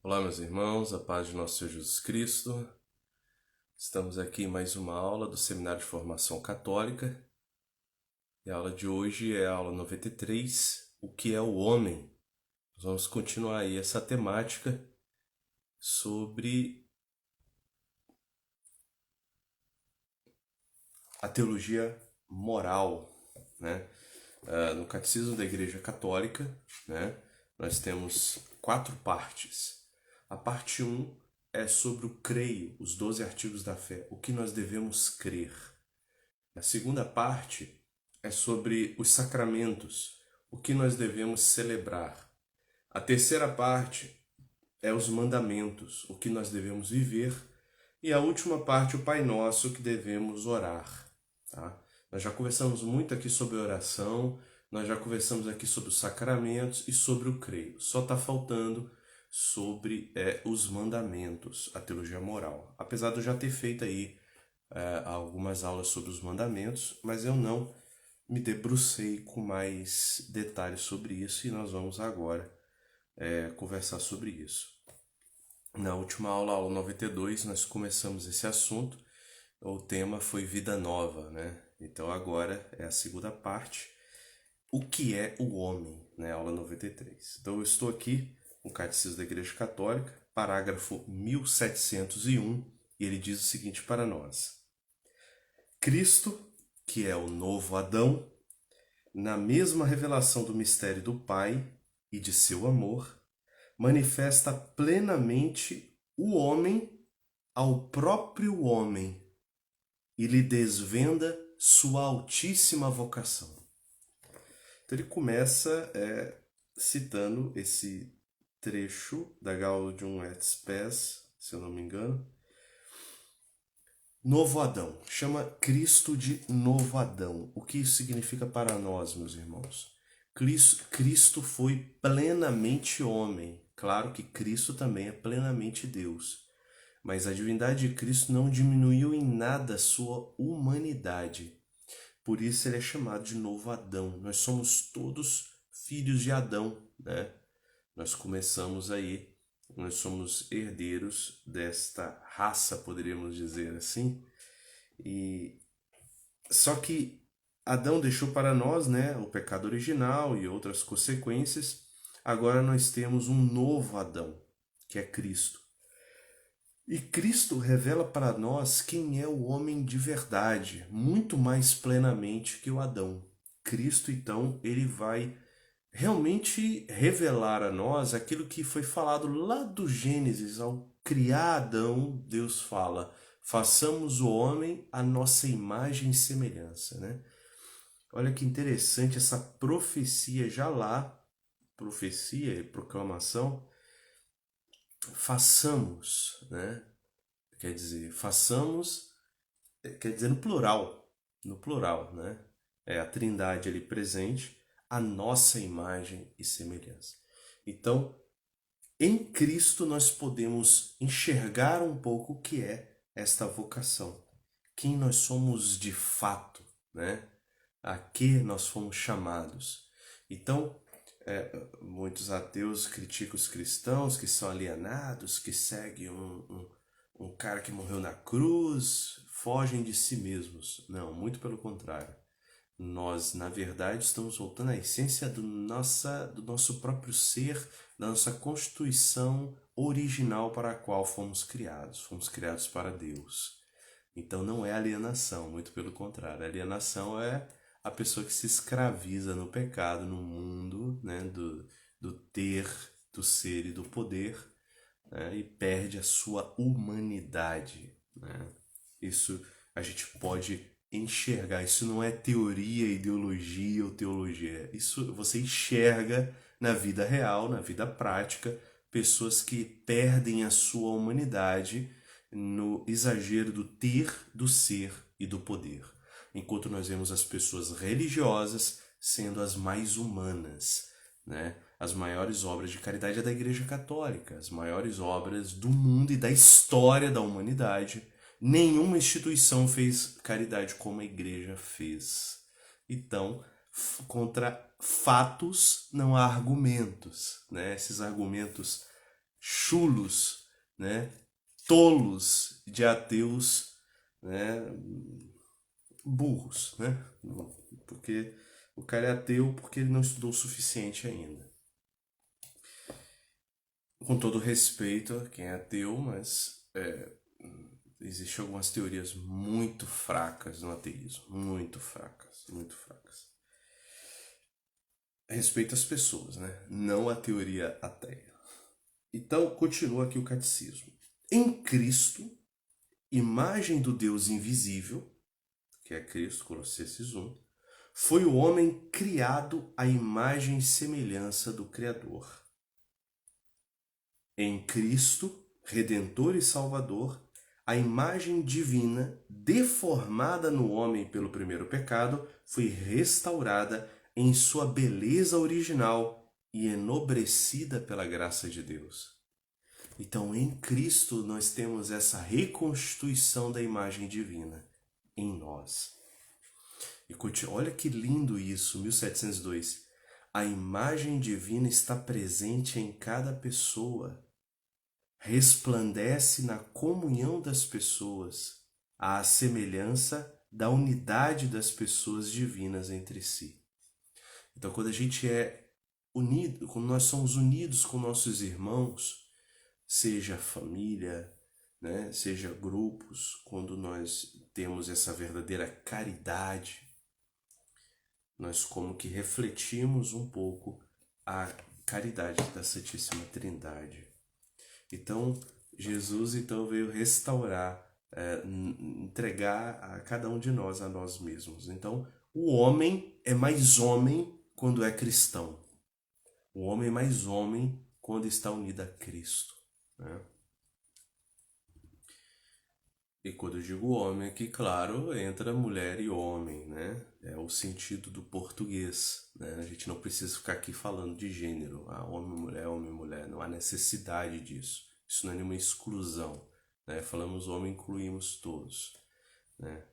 Olá, meus irmãos, a paz de nosso Senhor Jesus Cristo. Estamos aqui em mais uma aula do Seminário de Formação Católica. E a aula de hoje é a aula 93, o que é o homem? Nós vamos continuar aí essa temática sobre a teologia moral, né? No Catecismo da Igreja Católica, né, nós temos 4 partes. A parte um é sobre o creio, os 12 artigos da fé, o que nós devemos crer. A segunda parte é sobre os sacramentos, o que nós devemos celebrar. A terceira parte é os mandamentos, o que nós devemos viver. E a última parte, o Pai Nosso, o que devemos orar. Tá? Nós já conversamos muito aqui sobre oração, nós já conversamos aqui sobre os sacramentos e sobre o creio. Só está faltando sobre os mandamentos, a teologia moral. Apesar de eu já ter feito aí algumas aulas sobre os mandamentos, mas eu não me debrucei com mais detalhes sobre isso e nós vamos agora conversar sobre isso. Na última aula, aula 92, nós começamos esse assunto. O tema foi Vida Nova, né? Então agora é a segunda parte. O que é o homem, né? Aula 93. Então eu estou aqui com o Catecismo da Igreja Católica, parágrafo 1701, e ele diz o seguinte para nós: Cristo, que é o novo Adão, na mesma revelação do mistério do Pai e de seu amor, manifesta plenamente o homem ao próprio homem e lhe desvenda sua altíssima vocação. Então ele começa citando esse trecho da Gaudium et Spes, se eu não me engano. Novo Adão. Chama Cristo de novo Adão. O que isso significa para nós, meus irmãos? Cristo foi plenamente homem. Claro que Cristo também é plenamente Deus. Mas a divindade de Cristo não diminuiu em nada a sua humanidade. Por isso ele é chamado de novo Adão. Nós somos todos filhos de Adão, né? Nós começamos aí, nós somos herdeiros desta raça, poderíamos dizer assim. E só que Adão deixou para nós, né, o pecado original e outras consequências. Agora nós temos um novo Adão, que é Cristo. E Cristo revela para nós quem é o homem de verdade, muito mais plenamente que o Adão. Cristo, então, ele vai realmente revelar a nós aquilo que foi falado lá do Gênesis, ao criar Adão, Deus fala: façamos o homem à nossa imagem e semelhança, né? Olha que interessante essa profecia já lá, profecia e proclamação, façamos, né? Quer dizer, façamos, quer dizer no plural, né? É a Trindade ali presente, a nossa imagem e semelhança. Então, em Cristo nós podemos enxergar um pouco o que é esta vocação, quem nós somos de fato, né? A que nós fomos chamados. Então, muitos ateus criticam os cristãos que são alienados, que seguem um cara que morreu na cruz, fogem de si mesmos. Não, muito pelo contrário. Nós, na verdade, estamos voltando à essência do nosso próprio ser, da nossa constituição original para a qual fomos criados. Fomos criados para Deus. Então não é alienação, muito pelo contrário. A alienação é a pessoa que se escraviza no pecado, no mundo, né, do ter, do ser e do poder, né, e perde a sua humanidade. Né? Isso a gente pode enxergar. Isso não é teoria, ideologia ou teologia. Isso você enxerga na vida real, na vida prática, pessoas que perdem a sua humanidade no exagero do ter, do ser e do poder. Enquanto nós vemos as pessoas religiosas sendo as mais humanas, né? As maiores obras de caridade é da Igreja Católica, as maiores obras do mundo e da história da humanidade. Nenhuma instituição fez caridade como a Igreja fez. Então, contra fatos não há argumentos, né? Esses argumentos chulos, né? Tolos de ateus, né? Burros, né? Porque o cara é ateu porque ele não estudou o suficiente ainda. Com todo respeito a quem é ateu, mas existem algumas teorias muito fracas no ateísmo, muito fracas, muito fracas. Respeito às pessoas, né? Não a teoria ateia. Então, continua aqui o catecismo. Em Cristo, imagem do Deus invisível, que é Cristo, Colossenses 1, foi o homem criado à imagem e semelhança do Criador. Em Cristo, Redentor e Salvador, a imagem divina, deformada no homem pelo primeiro pecado, foi restaurada em sua beleza original e enobrecida pela graça de Deus. Então, em Cristo, nós temos essa reconstituição da imagem divina em nós. E olha que lindo isso, 1702. A imagem divina está presente em cada pessoa. Resplandece na comunhão das pessoas, à semelhança da unidade das pessoas divinas entre si. Então, quando a gente é unido, quando nós somos unidos com nossos irmãos, seja família, né, seja grupos, quando nós temos essa verdadeira caridade, nós como que refletimos um pouco a caridade da Santíssima Trindade. Então, Jesus veio restaurar, entregar a cada um de nós a nós mesmos. Então, o homem é mais homem quando é cristão. O homem é mais homem quando está unido a Cristo, né? E quando eu digo homem aqui, claro, entra mulher e homem, né? É o sentido do português, né? A gente não precisa ficar aqui falando de gênero, homem, mulher, não há necessidade disso. Isso não é nenhuma exclusão, né? Falamos homem, incluímos todos, né?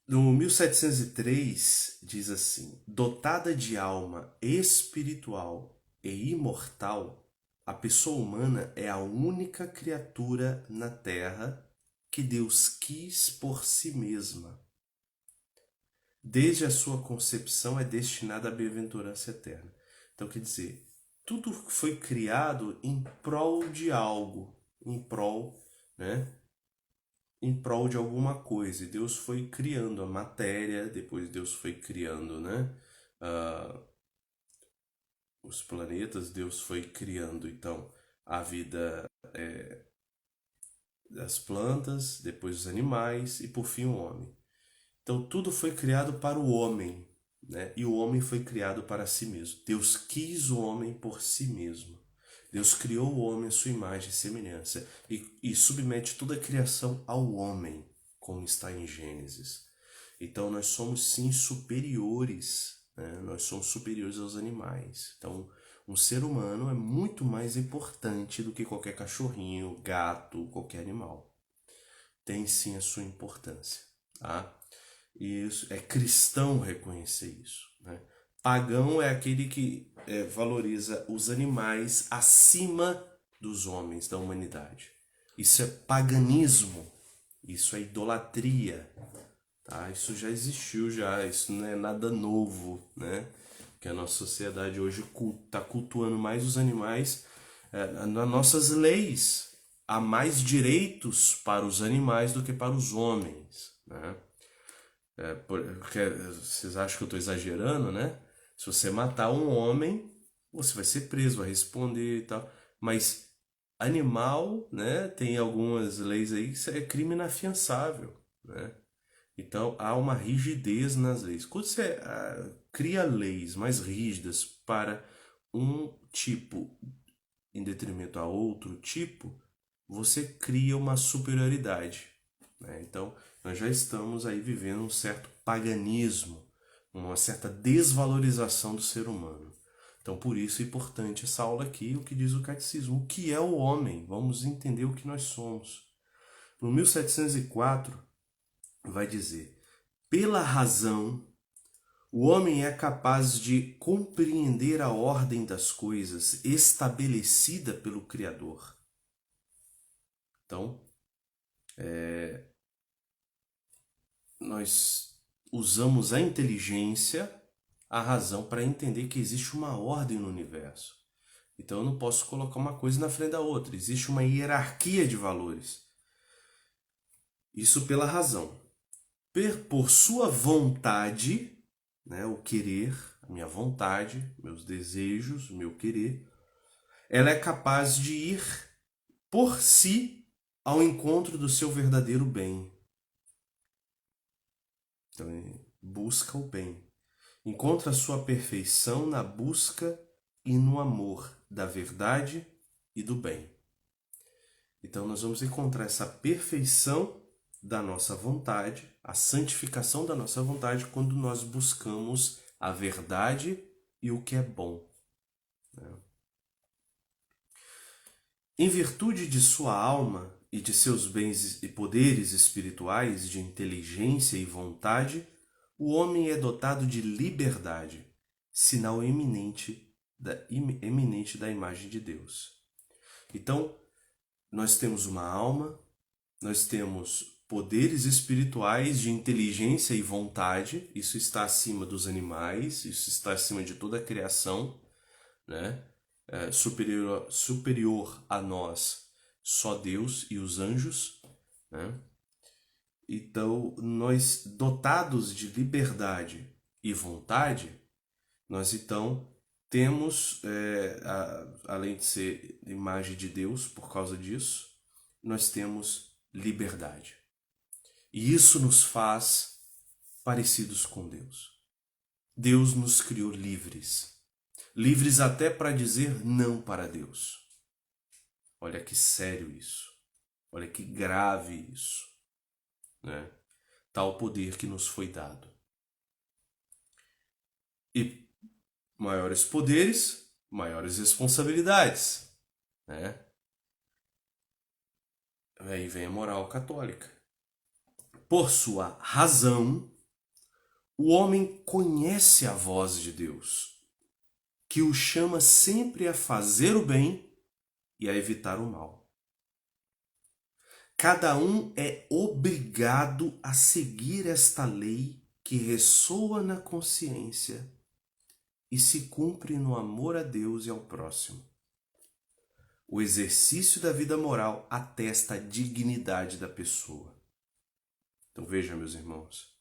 No 1703 diz assim: dotada de alma espiritual e imortal, a pessoa humana é a única criatura na Terra que Deus quis por si mesma. Desde a sua concepção é destinada à bem-aventurança eterna. Então, quer dizer, tudo foi criado em prol de algo, em prol, né? Em prol de alguma coisa. E Deus foi criando a matéria, depois Deus foi criando, né? Os planetas, Deus foi criando, então, a vida das plantas, depois os animais e por fim o homem. Então tudo foi criado para o homem, né? E o homem foi criado para si mesmo. Deus quis o homem por si mesmo. Deus criou o homem à sua imagem e semelhança e submete toda a criação ao homem, como está em Gênesis. Então nós somos sim superiores, né? Nós somos superiores aos animais. Então um ser humano é muito mais importante do que qualquer cachorrinho, gato, qualquer animal. Tem sim a sua importância, tá? E isso é cristão reconhecer isso, né? Pagão é aquele que valoriza os animais acima dos homens, da humanidade. Isso é paganismo, isso é idolatria, tá? Isso já existiu já, isso não é nada novo, né? Que a nossa sociedade hoje está cultuando mais os animais. Nas nossas leis há mais direitos para os animais do que para os homens, né? Porque vocês acham que eu estou exagerando, né? Se você matar um homem, você vai ser preso, vai responder e tal. Mas animal, né? Tem algumas leis aí que isso é crime inafiançável, né? Então há uma rigidez nas leis. Quando você cria leis mais rígidas para um tipo em detrimento a outro tipo, você cria uma superioridade, né? Então nós já estamos aí vivendo um certo paganismo, uma certa desvalorização do ser humano. Então por isso é importante essa aula aqui, o que diz o catecismo. O que é o homem? Vamos entender o que nós somos. No 1704 vai dizer: pela razão, O homem é capaz de compreender a ordem das coisas estabelecida pelo Criador. Então, nós usamos a inteligência, a razão, para entender que existe uma ordem no universo. Então eu não posso colocar uma coisa na frente da outra. Existe uma hierarquia de valores. Isso pela razão. Por sua vontade, né, o querer, a minha vontade, meus desejos, o meu querer, ela é capaz de ir por si ao encontro do seu verdadeiro bem. Então, busca o bem. Encontra a sua perfeição na busca e no amor da verdade e do bem. Então, nós vamos encontrar essa perfeição da nossa vontade, a santificação da nossa vontade, quando nós buscamos a verdade e o que é bom. Em virtude de sua alma e de seus bens e poderes espirituais, de inteligência e vontade, o homem é dotado de liberdade, sinal eminente da imagem de Deus. Então, nós temos uma alma, nós temos poderes espirituais de inteligência e vontade, isso está acima dos animais, isso está acima de toda a criação, né? Superior a nós, só Deus e os anjos, né? Então, nós dotados de liberdade e vontade, nós então temos, além de ser imagem de Deus por causa disso, nós temos liberdade. E isso nos faz parecidos com Deus. Deus nos criou livres. Livres até para dizer não para Deus. Olha que sério isso. Olha que grave isso. Né? Tal poder que nos foi dado. E maiores poderes, maiores responsabilidades. Né? Aí vem a moral católica. Por sua razão, o homem conhece a voz de Deus, que o chama sempre a fazer o bem e a evitar o mal. Cada um é obrigado a seguir esta lei que ressoa na consciência e se cumpre no amor a Deus e ao próximo. O exercício da vida moral atesta a dignidade da pessoa. Então veja, meus irmãos,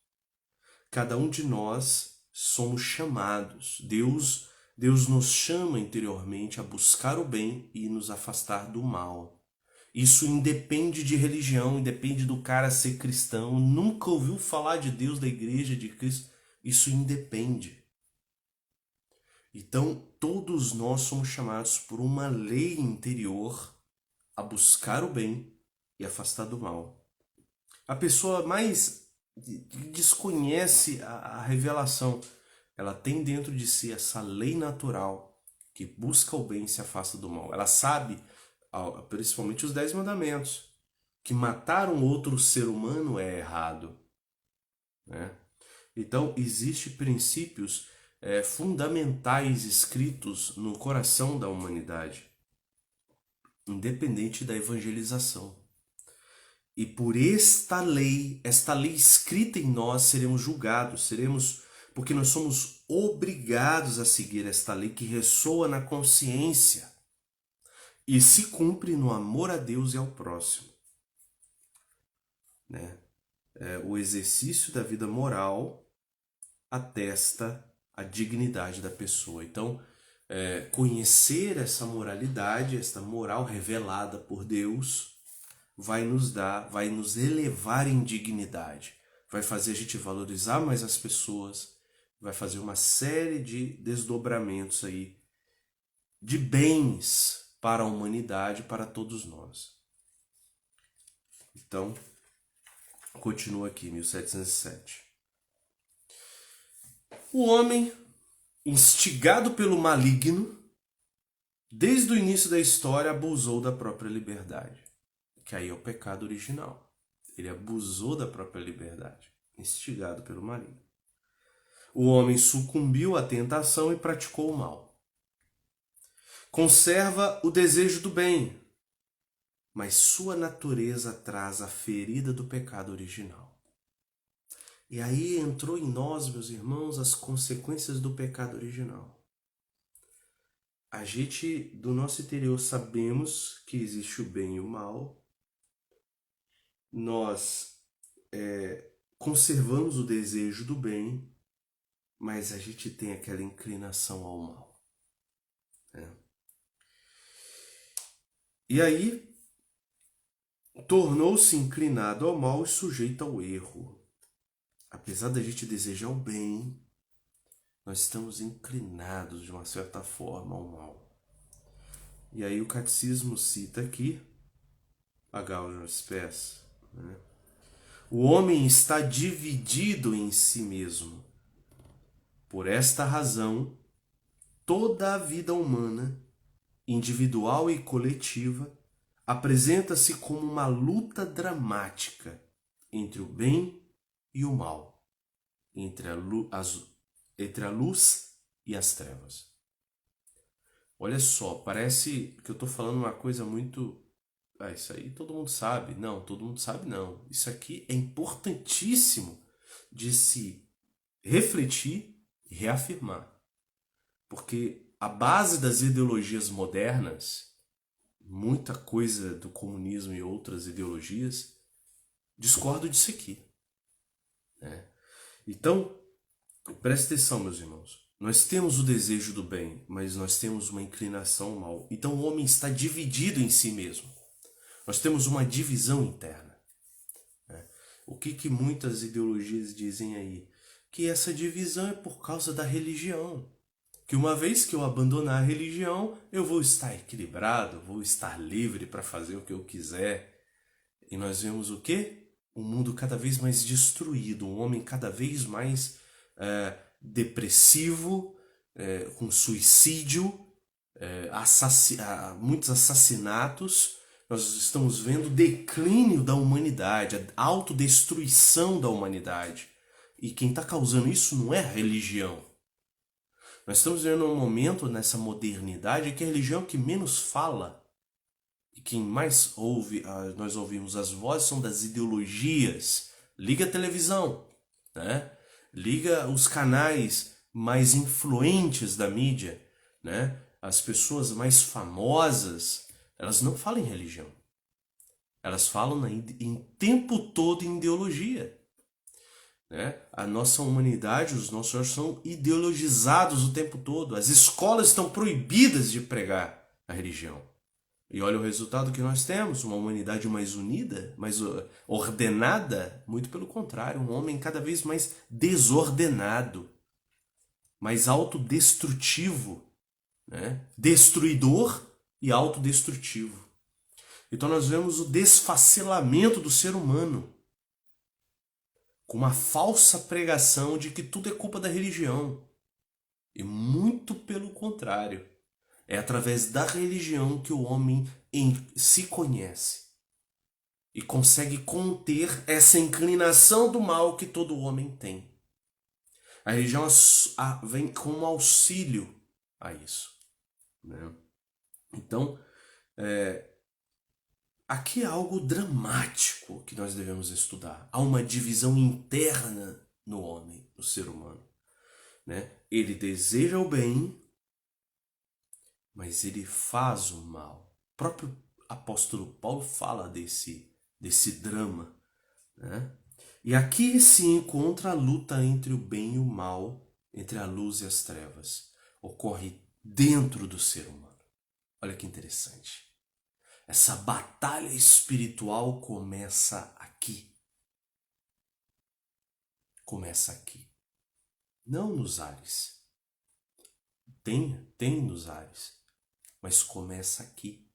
cada um de nós somos chamados. Deus nos chama interiormente a buscar o bem e nos afastar do mal. Isso independe de religião, independe do cara ser cristão, nunca ouviu falar de Deus, da igreja, de Cristo. Isso independe. Então, todos nós somos chamados por uma lei interior a buscar o bem e afastar do mal. A pessoa mais desconhece a revelação. Ela tem dentro de si essa lei natural que busca o bem e se afasta do mal. Ela sabe, principalmente os 10 mandamentos, que matar um outro ser humano é errado. Né? Então, existem princípios fundamentais escritos no coração da humanidade, independente da evangelização. E por esta lei escrita em nós, seremos julgados, porque nós somos obrigados a seguir esta lei que ressoa na consciência e se cumpre no amor a Deus e ao próximo. Né? O exercício da vida moral atesta a dignidade da pessoa. Então, conhecer essa moralidade, esta moral revelada por Deus, vai nos elevar em dignidade, vai fazer a gente valorizar mais as pessoas, vai fazer uma série de desdobramentos aí, de bens para a humanidade, para todos nós. Então, continua aqui, 1707. O homem, instigado pelo maligno, desde o início da história, abusou da própria liberdade. Que aí é o pecado original. Ele abusou da própria liberdade, instigado pelo maligno. O homem sucumbiu à tentação e praticou o mal. Conserva o desejo do bem, mas sua natureza traz a ferida do pecado original. E aí entrou em nós, meus irmãos, as consequências do pecado original. A gente, do nosso interior, sabemos que existe o bem e o mal. Nós conservamos o desejo do bem, mas a gente tem aquela inclinação ao mal. Né? E aí, tornou-se inclinado ao mal e sujeito ao erro. Apesar da gente desejar o bem, nós estamos inclinados de uma certa forma ao mal. E aí o catecismo cita aqui a Gaudium et Spes, né? O homem está dividido em si mesmo. Por esta razão, toda a vida humana, individual e coletiva, apresenta-se como uma luta dramática entre o bem e o mal, entre a luz e as trevas. Olha só, parece que eu estou falando uma coisa muito... isso aí todo mundo sabe. Não, todo mundo sabe não. Isso aqui é importantíssimo de se refletir e reafirmar. Porque a base das ideologias modernas, muita coisa do comunismo e outras ideologias, discordo disso aqui. Né? Então, preste atenção, meus irmãos. Nós temos o desejo do bem, mas nós temos uma inclinação ao mal. Então o homem está dividido em si mesmo. Nós temos uma divisão interna. Né? O que muitas ideologias dizem aí? Que essa divisão é por causa da religião. Que uma vez que eu abandonar a religião, eu vou estar equilibrado, vou estar livre para fazer o que eu quiser. E nós vemos o quê? Um mundo cada vez mais destruído, um homem cada vez mais depressivo, com suicídio, muitos assassinatos. Nós estamos vendo o declínio da humanidade, a autodestruição da humanidade. E quem está causando isso não é a religião. Nós estamos vendo um momento nessa modernidade que a religião que menos fala. E quem mais ouve, nós ouvimos as vozes, são das ideologias. Liga a televisão, né? Liga os canais mais influentes da mídia, né? As pessoas mais famosas, elas não falam em religião. Elas falam em tempo todo em ideologia. Né? A nossa humanidade, os nossos olhos são ideologizados o tempo todo. As escolas estão proibidas de pregar a religião. E olha o resultado que nós temos, uma humanidade mais unida, mais ordenada, muito pelo contrário, um homem cada vez mais desordenado, mais autodestrutivo, né? Destruidor e autodestrutivo. Então nós vemos o desfacelamento do ser humano, com uma falsa pregação de que tudo é culpa da religião. E muito pelo contrário. É através da religião que o homem se conhece e consegue conter essa inclinação do mal que todo homem tem. A religião vem como auxílio a isso. Né? Então, aqui é algo dramático que nós devemos estudar. Há uma divisão interna no homem, no ser humano. Né? Ele deseja o bem, mas ele faz o mal. O próprio apóstolo Paulo fala desse drama. Né? E aqui se encontra a luta entre o bem e o mal, entre a luz e as trevas. Ocorre dentro do ser humano. Olha que interessante. Essa batalha espiritual começa aqui. Começa aqui. Não nos ares. Tem nos ares. Mas começa aqui,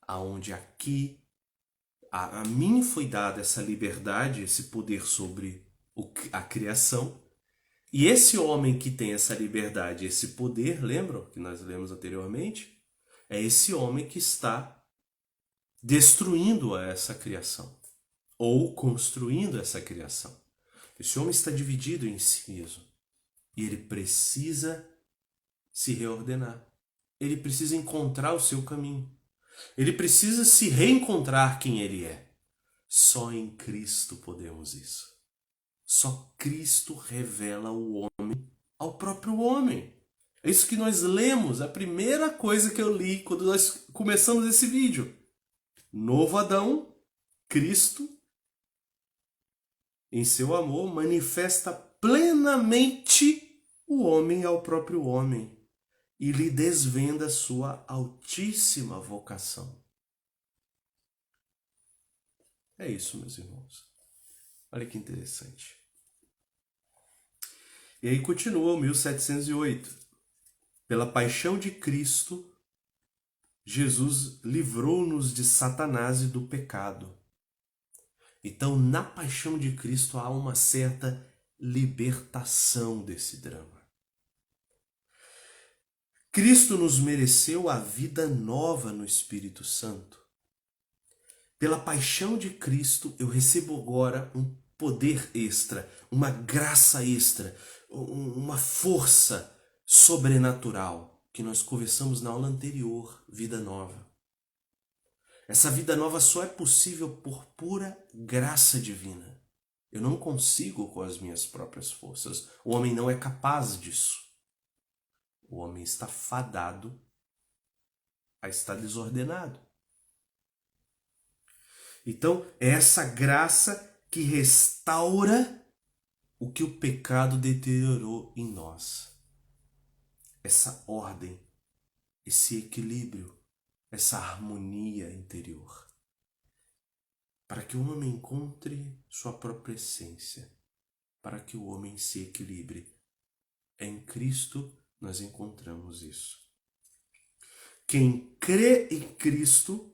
aonde aqui a mim foi dada essa liberdade, esse poder sobre a criação, e esse homem que tem essa liberdade, esse poder, lembram que nós lemos anteriormente? É esse homem que está destruindo essa criação, ou construindo essa criação. Esse homem está dividido em si mesmo. E ele precisa se reordenar. Ele precisa encontrar o seu caminho. Ele precisa se reencontrar quem ele é. Só em Cristo podemos isso. Só Cristo revela o homem ao próprio homem. É isso que nós lemos, a primeira coisa que eu li quando nós começamos esse vídeo. Novo Adão, Cristo, em seu amor, manifesta plenamente o homem ao próprio homem e lhe desvenda sua altíssima vocação. É isso, meus irmãos. Olha que interessante. E aí continua o 1708. Pela paixão de Cristo, Jesus livrou-nos de Satanás e do pecado. Então, na paixão de Cristo há uma certa libertação desse drama. Cristo nos mereceu a vida nova no Espírito Santo. Pela paixão de Cristo, eu recebo agora um poder extra, uma graça extra, uma força sobrenatural que nós conversamos na aula anterior, vida nova. Essa vida nova só é possível por pura graça divina. Eu não consigo com as minhas próprias forças. O homem não é capaz disso. O homem está fadado a estar desordenado. Então, é essa graça que restaura o que o pecado deteriorou em nós. Essa ordem, esse equilíbrio, essa harmonia interior. Para que o homem encontre sua própria essência, para que o homem se equilibre. Em Cristo nós encontramos isso. Quem crê em Cristo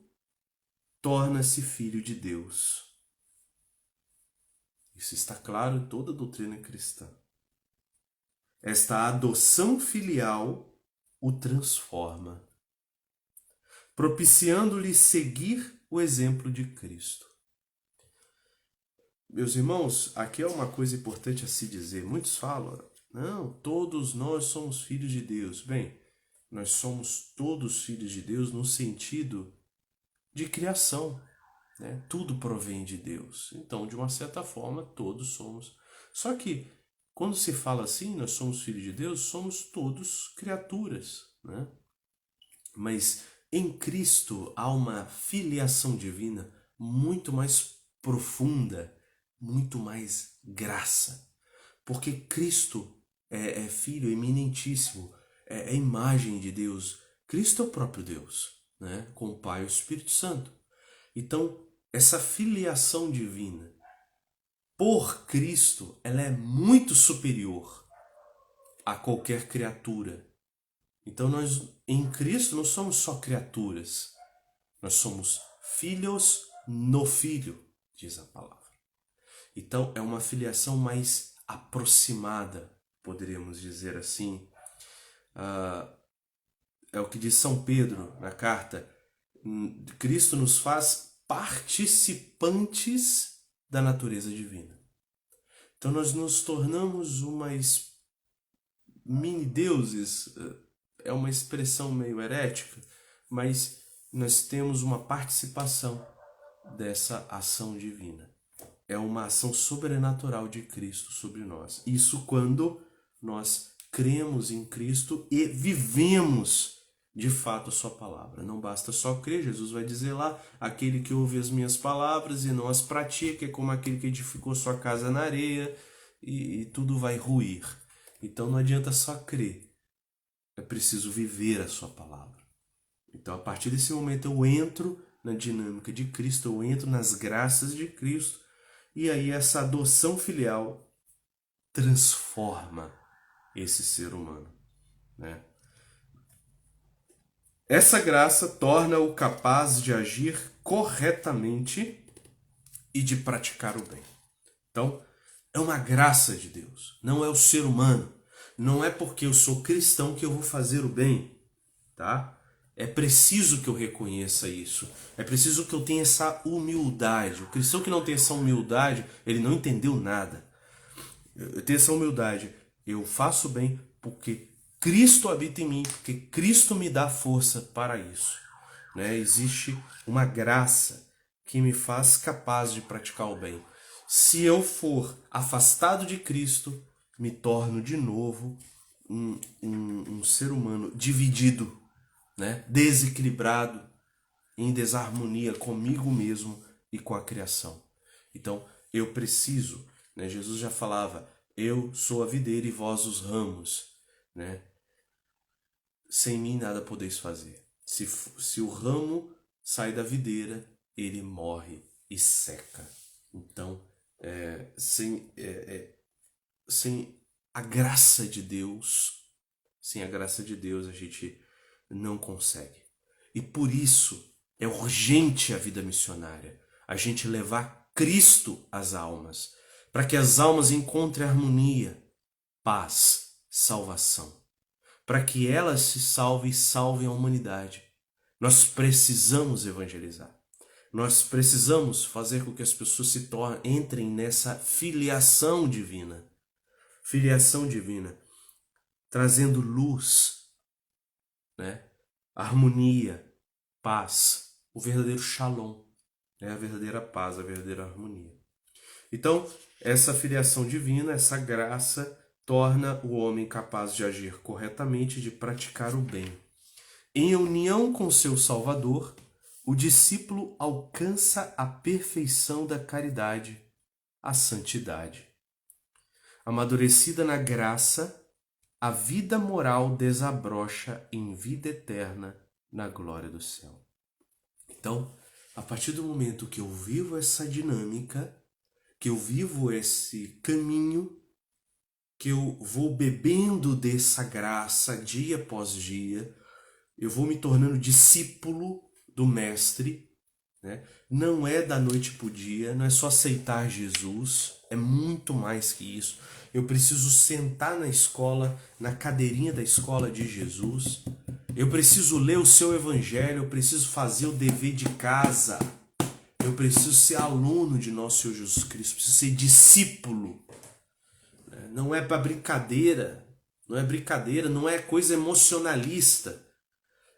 torna-se filho de Deus. Isso está claro em toda a doutrina cristã. Esta adoção filial o transforma, propiciando-lhe seguir o exemplo de Cristo. Meus irmãos, aqui é uma coisa importante a se dizer. Muitos falam, não, todos nós somos filhos de Deus. Bem, nós somos todos filhos de Deus no sentido de criação, né? Tudo provém de Deus. Então, de uma certa forma, todos somos. Só que, quando se fala assim, nós somos filhos de Deus, somos todos criaturas, né? Mas em Cristo há uma filiação divina muito mais profunda, muito mais graça. Porque Cristo é Filho eminentíssimo, é imagem de Deus. Cristo é o próprio Deus, né? Com o Pai e o Espírito Santo. Então, essa filiação divina por Cristo, ela é muito superior a qualquer criatura. Então nós, em Cristo, não somos só criaturas. Nós somos filhos no Filho, diz a palavra. Então é uma filiação mais aproximada, poderíamos dizer assim. É o que diz São Pedro na carta. Cristo nos faz participantes da natureza divina. Então nós nos tornamos umas mini-deuses. É uma expressão meio herética, mas nós temos uma participação dessa ação divina. É uma ação sobrenatural de Cristo sobre nós. Isso quando nós cremos em Cristo e vivemos de fato a sua palavra. Não basta só crer, Jesus vai dizer lá, aquele que ouve as minhas palavras e não as pratica é como aquele que edificou sua casa na areia e tudo vai ruir. Então não adianta só crer, é preciso viver a sua palavra. Então a partir desse momento eu entro na dinâmica de Cristo, eu entro nas graças de Cristo e aí essa adoção filial transforma esse ser humano, né? Essa graça torna-o capaz de agir corretamente e de praticar o bem. Então, é uma graça de Deus, não é o ser humano. Não é porque eu sou cristão que eu vou fazer o bem, tá? É preciso que eu reconheça isso. É preciso que eu tenha essa humildade. O cristão que não tem essa humildade, ele não entendeu nada. Eu tenho essa humildade. Eu faço bem porque Cristo habita em mim, porque Cristo me dá força para isso. Né? Existe uma graça que me faz capaz de praticar o bem. Se eu for afastado de Cristo, me torno de novo um ser humano dividido, né? Desequilibrado, em desarmonia comigo mesmo e com a criação. Então, eu preciso, né? Jesus já falava, eu sou a videira e vós os ramos, né? Sem mim nada podeis fazer. Se o ramo sai da videira, ele morre e seca. Então, sem a graça de Deus, sem a graça de Deus a gente não consegue. E por isso é urgente a vida missionária, a gente levar Cristo às almas, para que as almas encontrem harmonia, paz, salvação. Para que elas se salvem e salvem a humanidade. Nós precisamos evangelizar. Nós precisamos fazer com que as pessoas entrem nessa filiação divina. Filiação divina, trazendo luz, né? Harmonia, paz, o verdadeiro shalom, né? A verdadeira paz, a verdadeira harmonia. Então, essa filiação divina, essa graça, torna o homem capaz de agir corretamente, de praticar o bem. Em união com seu Salvador, o discípulo alcança a perfeição da caridade, a santidade. Amadurecida na graça, a vida moral desabrocha em vida eterna na glória do céu. Então, a partir do momento que eu vivo essa dinâmica, que eu vivo esse caminho, que eu vou bebendo dessa graça dia após dia, eu vou me tornando discípulo do Mestre, né? Não é da noite para o dia, não é só aceitar Jesus, é muito mais que isso. Eu preciso sentar na escola, na cadeirinha da escola de Jesus, eu preciso ler o seu evangelho, eu preciso fazer o dever de casa, eu preciso ser aluno de nosso Senhor Jesus Cristo, preciso ser discípulo. Não é para brincadeira, não é coisa emocionalista.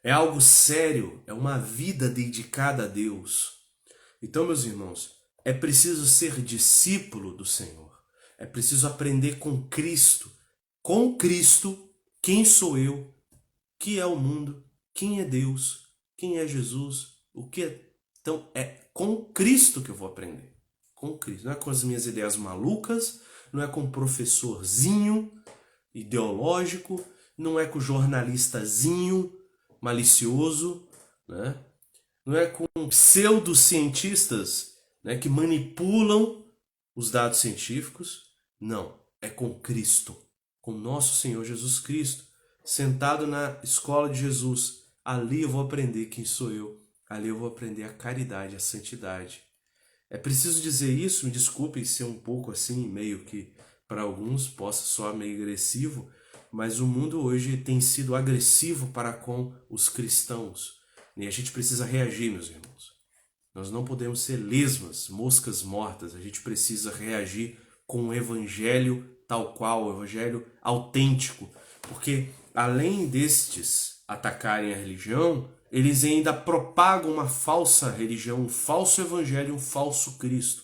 É algo sério, é uma vida dedicada a Deus. Então, meus irmãos, é preciso ser discípulo do Senhor. É preciso aprender com Cristo. Com Cristo, quem sou eu? Que é o mundo? Quem é Deus? Quem é Jesus? O que é? Então, é com Cristo que eu vou aprender. Com Cristo. Não é com as minhas ideias malucas, não é com o professorzinho ideológico, não é com o jornalistazinho malicioso, né? Não é com pseudocientistas, né, que manipulam os dados científicos. Não, é com Cristo, com nosso Senhor Jesus Cristo, sentado na escola de Jesus. Ali eu vou aprender quem sou eu, ali eu vou aprender a caridade, a santidade. É preciso dizer isso, me desculpem ser um pouco assim, meio que para alguns possa soar meio agressivo, mas o mundo hoje tem sido agressivo para com os cristãos. E a gente precisa reagir, meus irmãos. Nós não podemos ser lesmas, moscas mortas. A gente precisa reagir com o evangelho tal qual, o evangelho autêntico. Porque além destes atacarem a religião, eles ainda propagam uma falsa religião, um falso evangelho, um falso Cristo.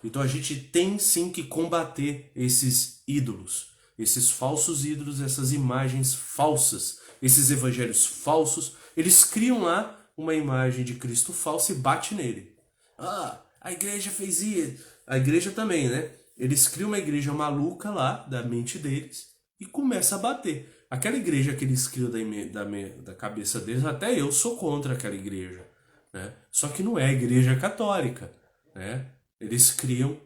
Então a gente tem sim que combater esses ídolos, esses falsos ídolos, essas imagens falsas, esses evangelhos falsos. Eles criam lá uma imagem de Cristo falso e bate nele. Ah, a igreja fez isso. A igreja também, né? Eles criam uma igreja maluca lá, da mente deles, e começa a bater. Aquela igreja que eles criam da cabeça deles, até eu sou contra aquela igreja, né? Só que não é a igreja católica, né? Eles criam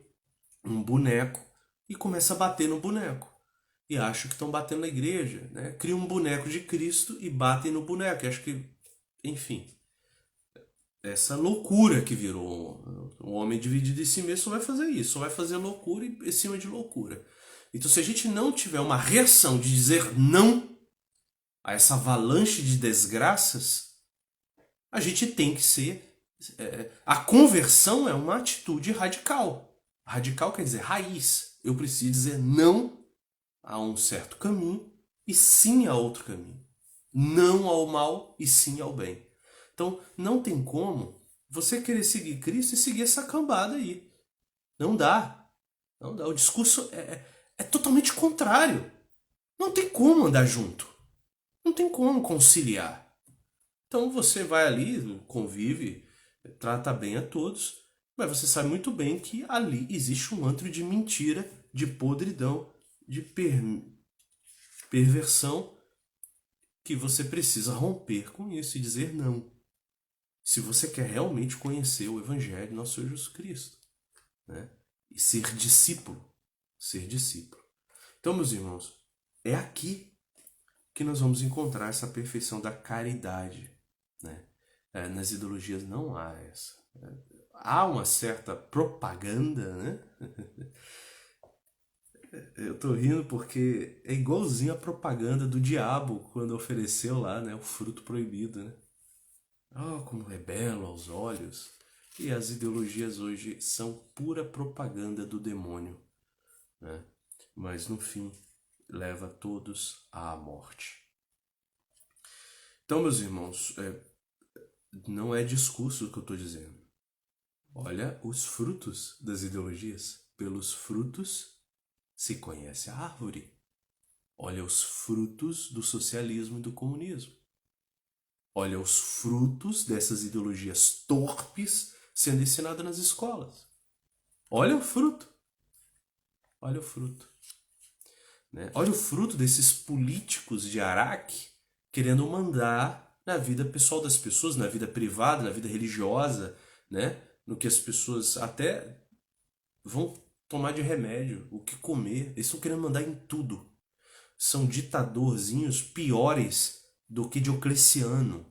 um boneco e começam a bater no boneco. E acham que estão batendo na igreja, né? Criam um boneco de Cristo e batem no boneco. E acho que, enfim, essa loucura que virou. Um homem dividido em si mesmo só vai fazer isso, só vai fazer loucura em cima de loucura. Então, se a gente não tiver uma reação de dizer não a essa avalanche de desgraças, a gente tem que ser... a conversão é uma atitude radical. Radical quer dizer raiz. Eu preciso dizer não a um certo caminho e sim a outro caminho. Não ao mal e sim ao bem. Então, não tem como você querer seguir Cristo e seguir essa cambada aí. Não dá. Não dá. O discurso é totalmente contrário. Não tem como andar junto. Não tem como conciliar. Então você vai ali, convive, trata bem a todos, mas você sabe muito bem que ali existe um antro de mentira, de podridão, de perversão, que você precisa romper com isso e dizer não. Se você quer realmente conhecer o Evangelho do nosso Senhor Jesus Cristo, né? E ser discípulo. Ser discípulo. Então, meus irmãos, é aqui que nós vamos encontrar essa perfeição da caridade, né? Nas ideologias não há essa. Há uma certa propaganda, né? Eu tô rindo porque é igualzinho a propaganda do diabo quando ofereceu lá, né, o fruto proibido, né? Oh, como é belo aos olhos. E as ideologias hoje são pura propaganda do demônio, né? Mas no fim leva todos à morte. Então, meus irmãos, não é discurso que eu estou dizendo. Olha os frutos das ideologias. Pelos frutos se conhece a árvore. Olha os frutos do socialismo e do comunismo. Olha os frutos dessas ideologias torpes sendo ensinadas nas escolas. Olha o fruto. Olha o fruto. Né? Olha o fruto desses políticos de Araque querendo mandar na vida pessoal das pessoas, na vida privada, na vida religiosa, né? No que as pessoas até vão tomar de remédio, o que comer. Eles estão querendo mandar em tudo. São ditadorzinhos piores do que Diocleciano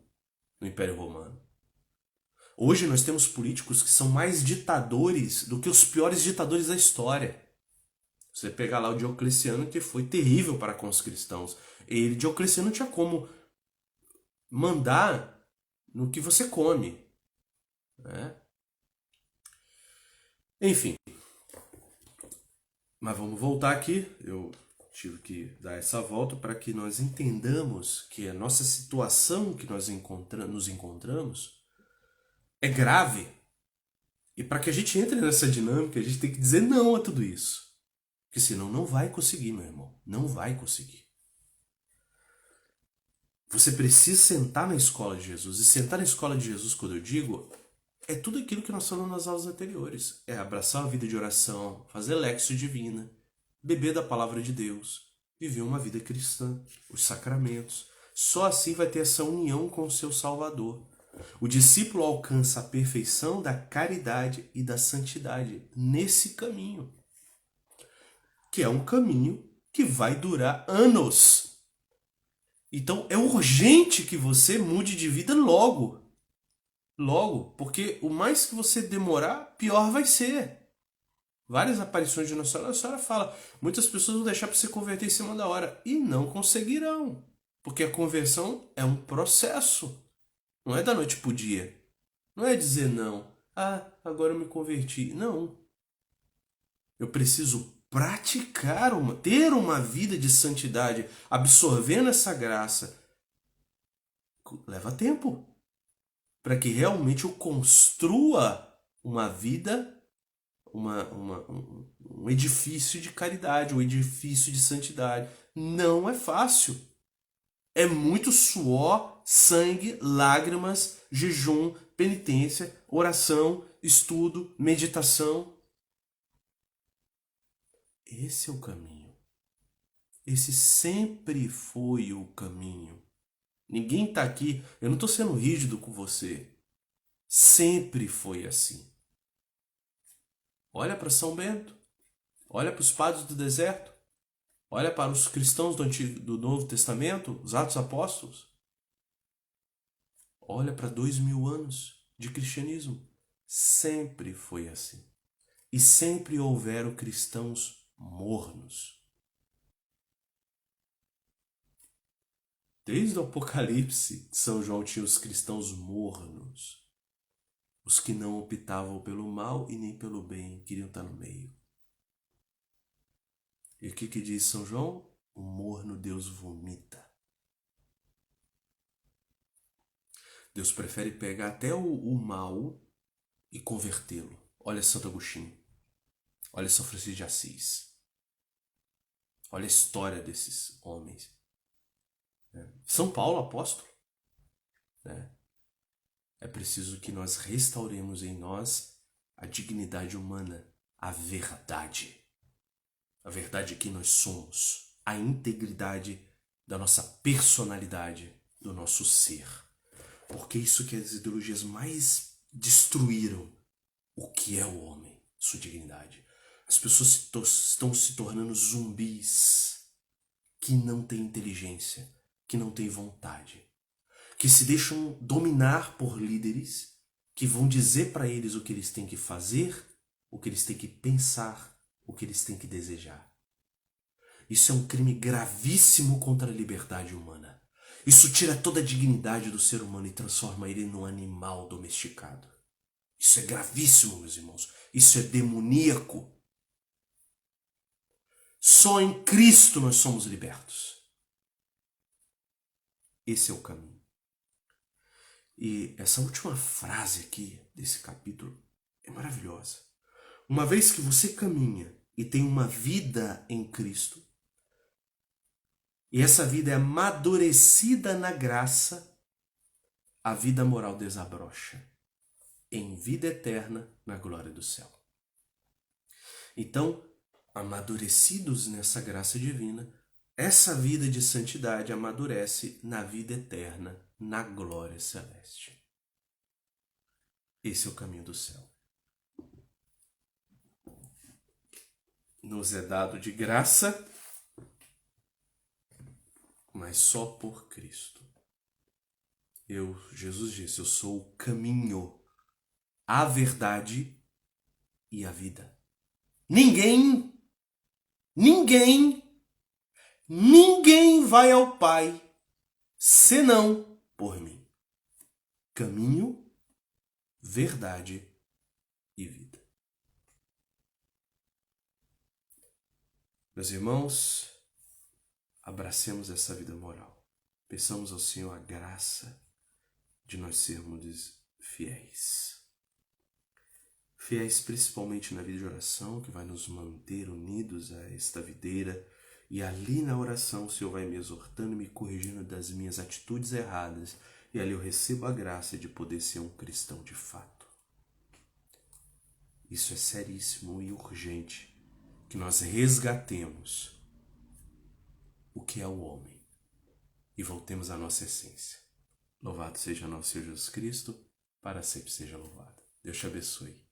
no Império Romano. Hoje nós temos políticos que são mais ditadores do que os piores ditadores da história. Você pegar lá o Diocleciano, que foi terrível para com os cristãos. Diocleciano tinha como mandar no que você come, né? Enfim, mas vamos voltar aqui. Eu tive que dar essa volta para que nós entendamos que a nossa situação que nós nos encontramos é grave. E para que a gente entre nessa dinâmica, a gente tem que dizer não a tudo isso. Porque senão não vai conseguir, meu irmão. Não vai conseguir. Você precisa sentar na escola de Jesus. E sentar na escola de Jesus, quando eu digo, é tudo aquilo que nós falamos nas aulas anteriores. É abraçar a vida de oração, fazer lexio divina, beber da palavra de Deus, viver uma vida cristã, os sacramentos. Só assim vai ter essa união com o seu Salvador. O discípulo alcança a perfeição da caridade e da santidade nesse caminho, que é um caminho que vai durar anos. Então é urgente que você mude de vida logo. Logo, porque o mais que você demorar, pior vai ser. Várias aparições de Nossa Senhora, a senhora fala, muitas pessoas vão deixar para se converter em cima da hora e não conseguirão, porque a conversão é um processo, não é da noite pro dia. Não é dizer não, agora eu me converti. Não. Eu preciso praticar, ter uma vida de santidade, absorvendo essa graça. Leva tempo para que realmente eu construa uma vida, um edifício de caridade, um edifício de santidade. Não é fácil. É muito suor, sangue, lágrimas, jejum, penitência, oração, estudo, meditação. Esse é o caminho. Esse sempre foi o caminho. Ninguém está aqui, eu não estou sendo rígido com você. Sempre foi assim. Olha para São Bento, olha para os padres do deserto, olha para os cristãos do Novo Testamento, os Atos Apóstolos. Olha para 2000 anos de cristianismo. Sempre foi assim. E sempre houveram cristãos mornos. Desde o Apocalipse, São João tinha os cristãos mornos. Os que não optavam pelo mal e nem pelo bem, queriam estar no meio. E o que diz São João? O morno Deus vomita. Deus prefere pegar até o mal e convertê-lo. Olha Santo Agostinho. Olha São Francisco de Assis. Olha a história desses homens. São Paulo, apóstolo. É preciso que nós restauremos em nós a dignidade humana, a verdade. A verdade que nós somos. A integridade da nossa personalidade, do nosso ser. Porque isso que as ideologias mais destruíram o que é o homem, sua dignidade. As pessoas estão se tornando zumbis que não têm inteligência, que não têm vontade, que se deixam dominar por líderes que vão dizer para eles o que eles têm que fazer, o que eles têm que pensar, o que eles têm que desejar. Isso é um crime gravíssimo contra a liberdade humana. Isso tira toda a dignidade do ser humano e transforma ele num animal domesticado. Isso é gravíssimo, meus irmãos. Isso é demoníaco. Só em Cristo nós somos libertos. Esse é o caminho. E essa última frase aqui desse capítulo é maravilhosa. Uma vez que você caminha e tem uma vida em Cristo, e essa vida é amadurecida na graça, a vida moral desabrocha em vida eterna na glória do céu. Então, amadurecidos nessa graça divina, essa vida de santidade amadurece na vida eterna, na glória celeste. Esse é o caminho do céu. Nos é dado de graça, mas só por Cristo. Jesus disse, eu sou o caminho, a verdade e a vida. Ninguém vai ao Pai senão por mim. Caminho, verdade e vida. Meus irmãos, abracemos essa vida moral. Peçamos ao Senhor a graça de nós sermos fiéis. Fiéis principalmente na vida de oração, que vai nos manter unidos a esta videira. E ali na oração o Senhor vai me exortando e me corrigindo das minhas atitudes erradas. E ali eu recebo a graça de poder ser um cristão de fato. Isso é seríssimo e urgente. Que nós resgatemos o que é o homem e voltemos à nossa essência. Louvado seja nosso Senhor Jesus Cristo, para sempre seja louvado. Deus te abençoe.